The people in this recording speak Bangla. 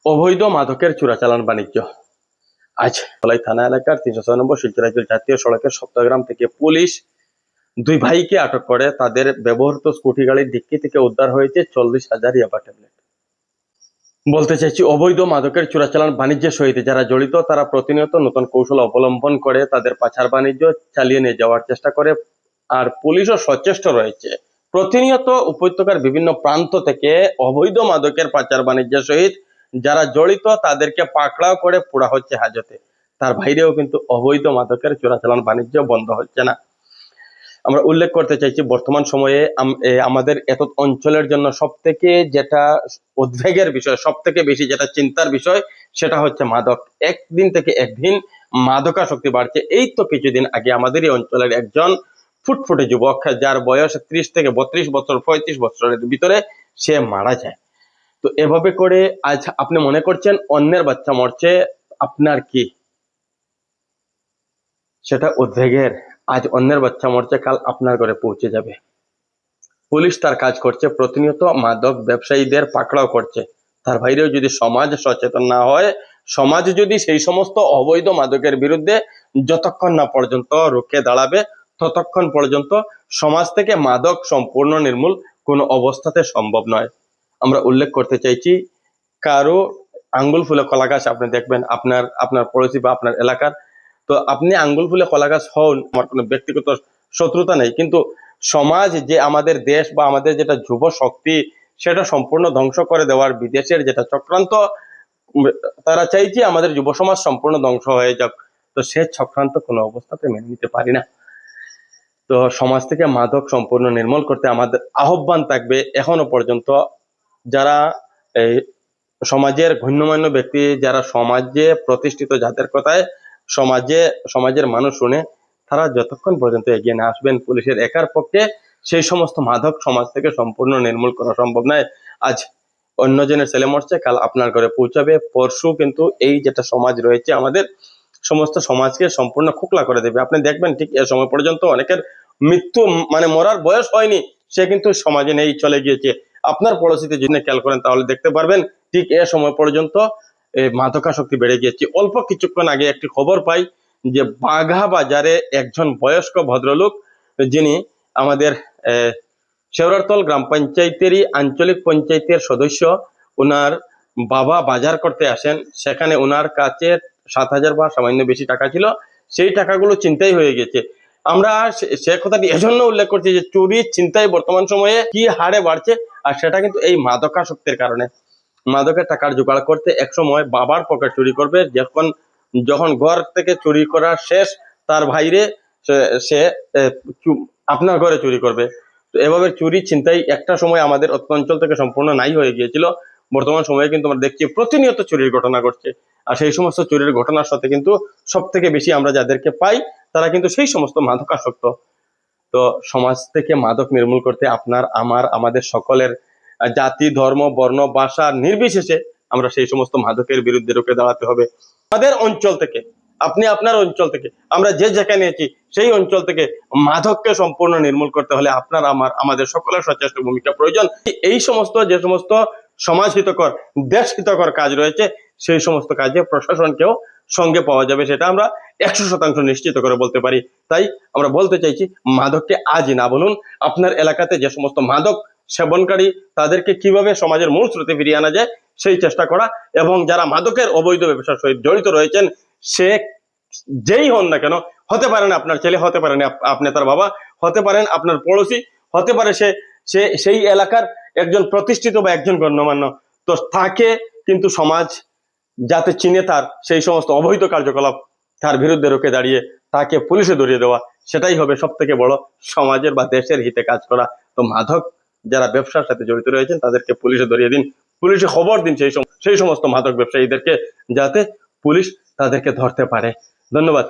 অবৈধ মাদকের চোরাচালান বাণিজ্য। আজ ধলাই থানা এলাকার ৩০৬ নম্বর শিলচর জাতীয় সড়কের সপ্তগ্রাম থেকে পুলিশ দুই ভাইকে আটক করে। তাদের ব্যবহৃত স্কুটি গাড়ির ডিক্কি থেকে উদ্ধার হয়েছে 40,000 ইয়াবা ট্যাবলেট। বলতে চাইছি, অবৈধ মাদকের চোরাচালান বাণিজ্যের সহিত যারা জড়িত তারা প্রতিনিয়ত নতুন কৌশল অবলম্বন করে তাদের পাচার বাণিজ্য চালিয়ে নিয়ে যাওয়ার চেষ্টা করে। আর পুলিশও সচেষ্ট রয়েছে। প্রতিনিয়ত উপত্যকার বিভিন্ন প্রান্ত থেকে অবৈধ মাদকের পাচার বাণিজ্যের সহিত যারা জড়িত তাদেরকে পাকড়াও করে পোড়া হচ্ছে হাজতে। তার বাইরেও কিন্তু অবৈধ মাদকের চোরাচালান বাণিজ্য বন্ধ হচ্ছে না। আমরা উল্লেখ করতে চাইছি, বর্তমান সময়ে আমাদের এত অঞ্চলের জন্য সব থেকে যেটা উদ্বেগের বিষয়, সব থেকে বেশি যেটা চিন্তার বিষয়, সেটা হচ্ছে মাদক। একদিন থেকে একদিন মাদকাসক্তি বাড়ছে। এই তো কিছুদিন আগে আমাদের এই অঞ্চলের একজন ফুটফুটে যুবক, যার বয়স 30 থেকে 32 বছর, 35 বছরের ভিতরে সে মারা যায়। তো এভাবে করে আজ আপনি মনে করছেন অন্যের বাচ্চা মরছে, আপনার কি সেটা উদ্বেগের? আজ অন্যের বাচ্চা মরছে, কাল আপনার ঘরে পৌঁছে যাবে। পুলিশ তার কাজ করছে, প্রতিনিয়ত মাদক ব্যবসায়ীদের পাকড়াও করছে। তার বাইরেও যদি সমাজ সচেতন না হয়, সমাজ যদি সেই সমস্ত অবৈধ মাদকের বিরুদ্ধে যতক্ষণ না পর্যন্ত রুখে দাঁড়াবে, ততক্ষণ পর্যন্ত সমাজ থেকে মাদক সম্পূর্ণ নির্মূল কোনো অবস্থাতে সম্ভব নয়। আমরা উল্লেখ করতে চাইছি, কারো আঙ্গুল ফুলে কলা গাছ আপনি দেখবেন আপনার পড়োশি বা আপনার এলাকার, তো আপনি আঙ্গুল ফুলে কলা গাছ হন, আমার কোনো ব্যক্তিগত শত্রুতা নেই, কিন্তু সমাজ যে আমাদের দেশ বা আমাদের যেটা যুব শক্তি সেটা সম্পূর্ণ ধ্বংস করে দেওয়ার বিদেশের যেটা চক্রান্ত, তারা চাইছে আমাদের যুব সমাজ সম্পূর্ণ ধ্বংস হয়ে যাক। তো সে চক্রান্ত কোনো অবস্থাতে মেনে নিতে পারি না। তো সমাজ থেকে মাদক সম্পূর্ণ নির্মূল করতে আমাদের আহ্বান থাকবে, এখনো পর্যন্ত যারা এই সমাজের গণ্যমান্য ব্যক্তি, যারা সমাজে প্রতিষ্ঠিত, যাদের কথায় সমাজের মানুষ শুনে, তারা যতক্ষণ পর্যন্ত এগিয়ে না আসবেন, পুলিশের একার পক্ষে সেই সমস্ত মাদক সমাজ থেকে সম্পূর্ণ নির্মূল করা সম্ভব নয়। আজ অন্যজনের ছেলে মরছে, কাল আপনার ঘরে পৌঁছাবে, পরশু কিন্তু এই যেটা সমাজ রয়েছে আমাদের, সমস্ত সমাজকে সম্পূর্ণ খোকলা করে দেবে। আপনি দেখবেন ঠিক এ সময় পর্যন্ত অনেকের মৃত্যু, মানে মরার বয়স হয়নি, সে কিন্তু সমাজে নেই, চলে গিয়েছে। আপনার পরিস্থিতি যদি খেয়াল করেন তাহলে দেখতে পারবেন ঠিক এ সময় পর্যন্ত মাদকাসক্তি বেড়ে গিয়েছে। অল্প কিছুক্ষণ আগে একটি খবর পাই যে বাঘা বাজারে একজন বয়স্ক ভদ্রলোক, যিনি আমাদের শেওড়ারতল গ্রাম পঞ্চায়েতেরই আঞ্চলিক পঞ্চায়েতের সদস্য, ওনার বাবা বাজার করতে আসেন, সেখানে ওনার কাছে 7,000 বা সামান্য বেশি টাকা ছিল, সেই টাকাগুলো ছিনতাই হয়ে গেছে। আমরা সে কথাটি এজন্য উল্লেখ করছি যে চুরি ছিনতাই বর্তমান সময়ে কি হারে বাড়ছে, আর সেটা কিন্তু এই মাদকাসক্তির কারণে। মাদকের টাকার জোগাড় করতে একসময় বাবার পকেট চুরি করবে, যখন ঘর থেকে চুরি করা শেষ, তার বাইরে সে আপনার ঘরে চুরি করবে। তো এভাবে চুরি ছিনতাই একটা সময় আমাদের অঞ্চল থেকে সম্পূর্ণ নাই হয়ে গিয়েছিল। বর্তমান সময়ে কিন্তু আমরা দেখছি প্রতিনিয়ত চুরির ঘটনা ঘটছে, আর সেই সমস্ত চুরির ঘটনার সাথে কিন্তু সব থেকে বেশি আমরা যাদেরকে পাই তারা কিন্তু সেই সমস্ত মাদকাসক্ত। তো সমাজ থেকে মাদক নির্মূল করতে আপনার, আমাদের সকলের, জাতি, ধর্ম, বর্ণ, ভাষা নির্বিশেষে আমরা সেই সমস্ত মাদকের বিরুদ্ধে রুখে দাঁড়াতে হবে। আমাদের অঞ্চল থেকে, আপনি আপনার অঞ্চল থেকে, আমরা যে যেখানে আছি সেই অঞ্চল থেকে মাদককে সম্পূর্ণ নির্মূল করতে হলে আপনার, আমাদের সকলের সচেষ্ট ভূমিকা প্রয়োজন। এই সমস্ত যে সমস্ত সমাজ হিতকর, দেশ হিতকর কাজ রয়েছে, সেই সমস্ত কাজে প্রশাসনকেও সঙ্গে পাওয়া যাবে, সেটা আমরা 100% নিশ্চিত করে বলতে পারি। তাই আমরা বলতে চাইছি, মাদককে আজই না বলুন। আপনার এলাকাতে যে সমস্ত মাদক সেবনকারী, তাদেরকে কিভাবে সমাজের মূল স্রোতে ফিরিয়ে আনা যায় সেই চেষ্টা করা, এবং যারা মাদকের অবৈধ ব্যবসার সহিত জড়িত রয়েছেন, সে যেই হন না কেন, হতে পারেন আপনার ছেলে, হতে পারেন আপনি তার বাবা, হতে পারেন আপনার পড়োশি, হতে পারে সে সেই এলাকার একজন প্রতিষ্ঠিত বা একজন গণ্যমান্য, তো তাকে কিন্তু সমাজ যাতে চিনে তার সেই সমস্ত অবৈধ কার্যকলাপ, তার বিরুদ্ধে রুখে দাঁড়িয়ে তাকে পুলিশে ধরিয়ে দেওয়া, সেটাই হবে সব থেকে বড় সমাজের বা দেশের হিতে কাজ করা। তো মাদক যারা ব্যবসার সাথে জড়িত রয়েছেন তাদেরকে পুলিশে ধরিয়ে দিন, পুলিশে খবর দিন সেই সমস্ত মাদক ব্যবসায়ীদেরকে, যাতে পুলিশ তাদেরকে ধরতে পারে। ধন্যবাদ।